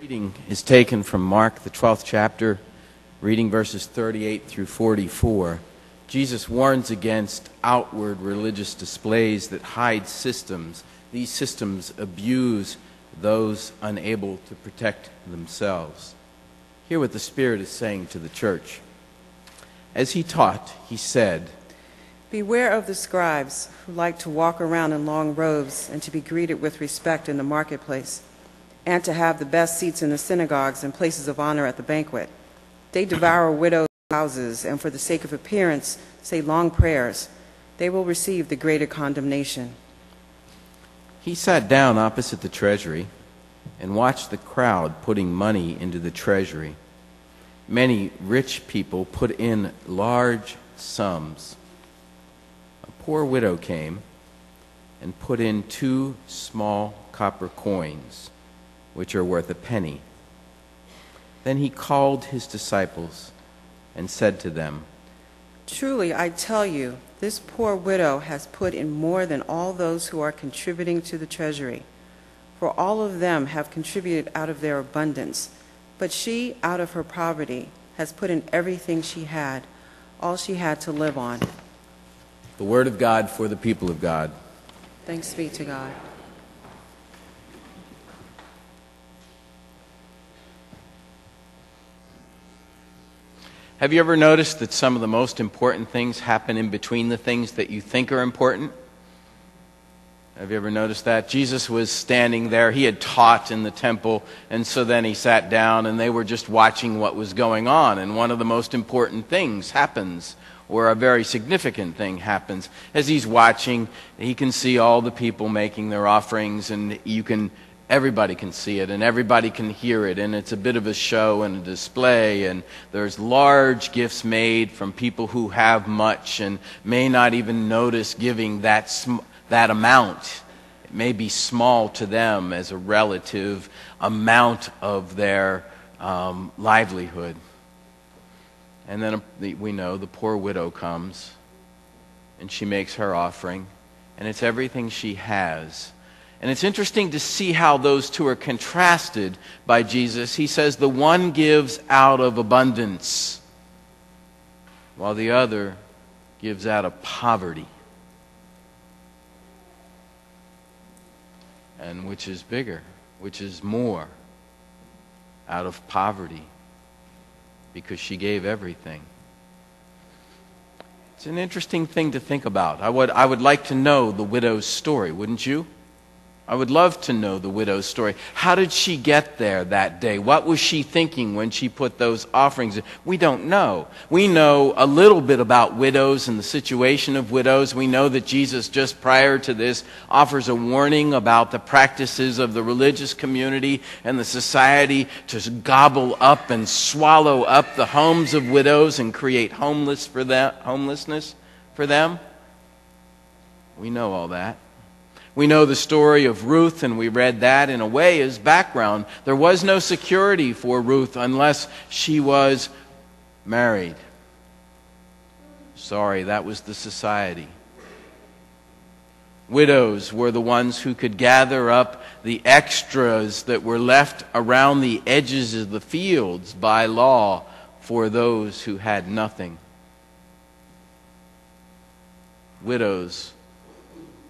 Reading is taken from Mark, the 12th chapter, reading verses 38 through 44. Jesus warns against outward religious displays that hide systems. These systems abuse those unable to protect themselves. Hear what the Spirit is saying to the church. As he taught, he said, "Beware of the scribes who like to walk around in long robes and to be greeted with respect in the marketplace, and to have the best seats in the synagogues and places of honor at the banquet. They devour widows' houses, and for the sake of appearance say long prayers. They will receive the greater condemnation." He sat down opposite the treasury and watched the crowd putting money into the treasury. Many rich people put in large sums. A poor widow came and put in 2 small copper coins, which are worth a penny. Then he called his disciples and said to them, "Truly, I tell you, this poor widow has put in more than all those who are contributing to the treasury. For all of them have contributed out of their abundance, but she, out of her poverty, has put in everything she had, all she had to live on." The word of God for the people of God. Thanks be to God. Have you ever noticed that some of the most important things happen in between the things that you think are important? Have you ever noticed that? Jesus was standing there. He had taught in the temple, and so then he sat down, and they were just watching what was going on. And one of the most important things happens, or a very significant thing happens. As he's watching, he can see all the people making their offerings, and everybody can see it, and everybody can hear it, and it's a bit of a show and a display, and there's large gifts made from people who have much and may not even notice giving that amount. It may be small to them as a relative amount of their livelihood. And then we know the poor widow comes, and she makes her offering, and it's everything she has. And it's interesting to see how those two are contrasted by Jesus. He says the one gives out of abundance, while the other gives out of poverty. And which is bigger, which is more, out of poverty, because she gave everything. It's an interesting thing to think about. I would like to know the widow's story, wouldn't you? I would love to know the widow's story. How did she get there that day? What was she thinking when she put those offerings in? We don't know. We know a little bit about widows and the situation of widows. We know that Jesus, just prior to this, offers a warning about the practices of the religious community and the society to gobble up and swallow up the homes of widows and create homelessness for them. We know all that. We know the story of Ruth, and we read that in a way as background. There was no security for Ruth unless she was married. Sorry, that was the society. Widows were the ones who could gather up the extras that were left around the edges of the fields by law for those who had nothing. Widows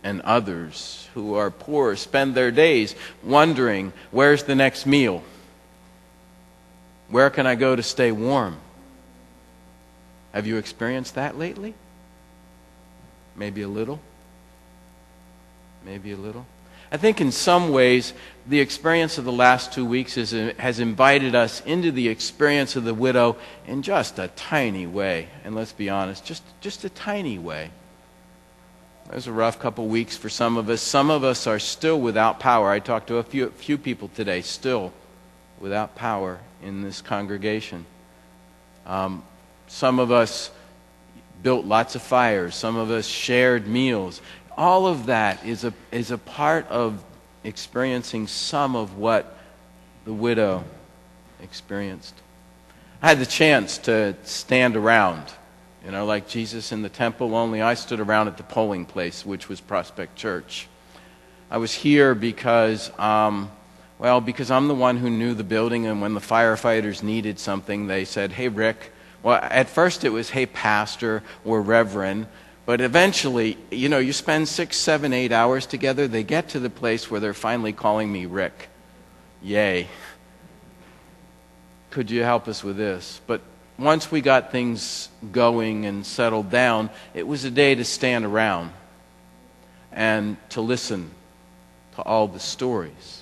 and others who are poor spend their days wondering, where's the next meal? Where can I go to stay warm? Have you experienced that lately? Maybe a little. Maybe a little. I think in some ways, the experience of the last 2 weeks has invited us into the experience of the widow in just a tiny way. And let's be honest, just a tiny way. It was a rough couple weeks for some of us. Some of us are still without power. I talked to a few people today still without power in this congregation. Some of us built lots of fires. Some of us shared meals. All of that is a part of experiencing some of what the widow experienced. I had the chance to stand around, like Jesus in the temple, only I stood around at the polling place, which was Prospect Church. I was here because Well, because I'm the one who knew the building, and when the firefighters needed something, they said, "Hey, Rick." Well, at first it was, "Hey, Pastor," or "Reverend." But eventually, you spend 6, 7, 8 hours together, they get to the place where they're finally calling me Rick. Yay. Could you help us with this? But once we got things going and settled down, it was a day to stand around and to listen to all the stories.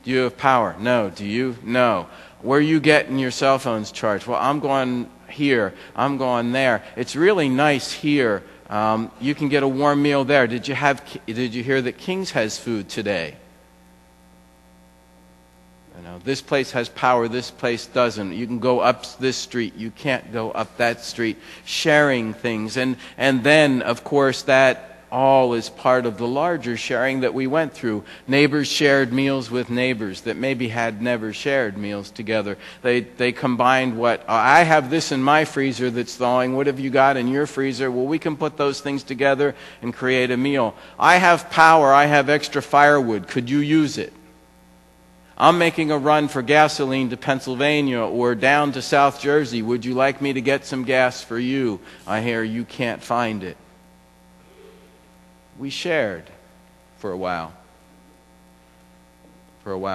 Do you have power? No. Do you? No. Where are you getting your cell phones charged? Well, I'm going here. I'm going there. It's really nice here. You can get a warm meal there. Did you hear that King's has food today? This place has power. This place doesn't. You can go up this street. You can't go up that street. Sharing things. And then, of course, that all is part of the larger sharing that we went through. Neighbors shared meals with neighbors that maybe had never shared meals together. They combined I have this in my freezer that's thawing. What have you got in your freezer? Well, we can put those things together and create a meal. I have power. I have extra firewood. Could you use it? I'm making a run for gasoline to Pennsylvania or down to South Jersey. Would you like me to get some gas for you? I hear you can't find it. We shared for a while.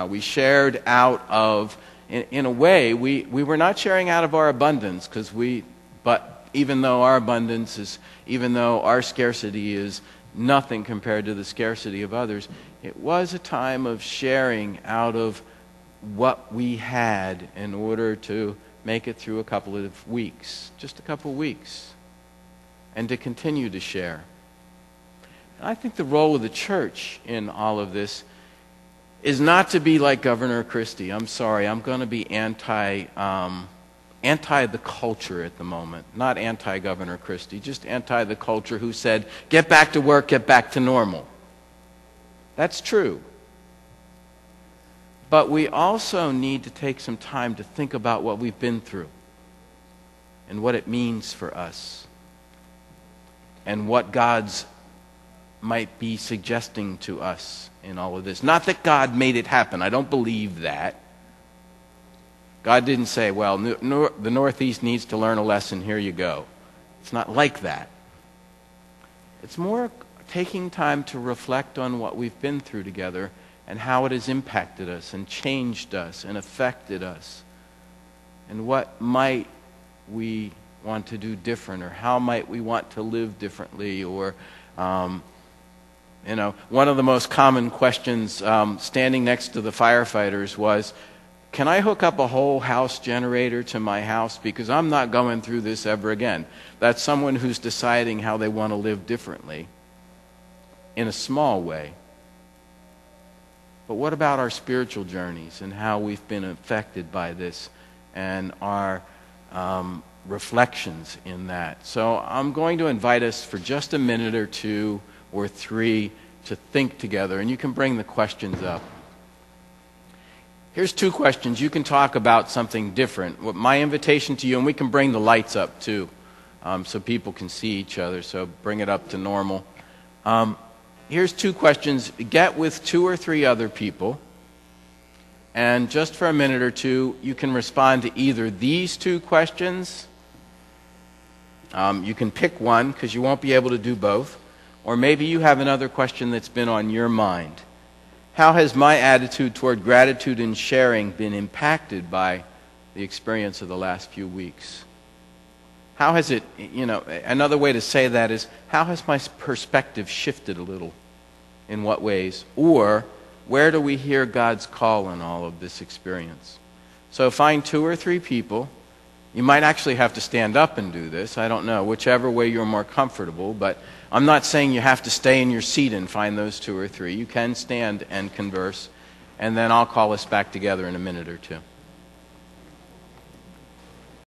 We shared out of, in a way, we were not sharing out of our abundance, but even though our scarcity is nothing compared to the scarcity of others, it was a time of sharing out of what we had in order to make it through a couple of weeks, just a couple of weeks, and to continue to share. I think the role of the church in all of this is not to be like Governor Christie. I'm sorry, I'm going to be anti the culture at the moment. Not anti-Governor Christie, just anti the culture who said, "Get back to work, get back to normal." That's true. But we also need to take some time to think about what we've been through and what it means for us and what God's might be suggesting to us in all of this. Not that God made it happen. I don't believe that. God didn't say, "Well, the Northeast needs to learn a lesson. Here you go." It's not like that. It's more taking time to reflect on what we've been through together and how it has impacted us and changed us and affected us. And what might we want to do different, or how might we want to live differently, or one of the most common questions standing next to the firefighters was, "Can I hook up a whole house generator to my house? Because I'm not going through this ever again." That's someone who's deciding how they want to live differently in a small way. But what about our spiritual journeys and how we've been affected by this and our reflections in that? So I'm going to invite us for just a minute or two or three to think together, and you can bring the questions up. Here's 2 questions. You can talk about something different. My invitation to you, and we can bring the lights up too, so people can see each other, so bring it up to normal. Here's 2 questions. Get with 2 or 3 other people, and just for a minute or two, you can respond to either these 2 questions. You can pick one, because you won't be able to do both. Or maybe you have another question that's been on your mind. How has my attitude toward gratitude and sharing been impacted by the experience of the last few weeks? How has it, another way to say that is, how has my perspective shifted a little? In what ways? Or, where do we hear God's call in all of this experience? So find 2 or 3 people. You might actually have to stand up and do this. I don't know, whichever way you're more comfortable. But I'm not saying you have to stay in your seat and find those 2 or 3. You can stand and converse. And then I'll call us back together in a minute or two.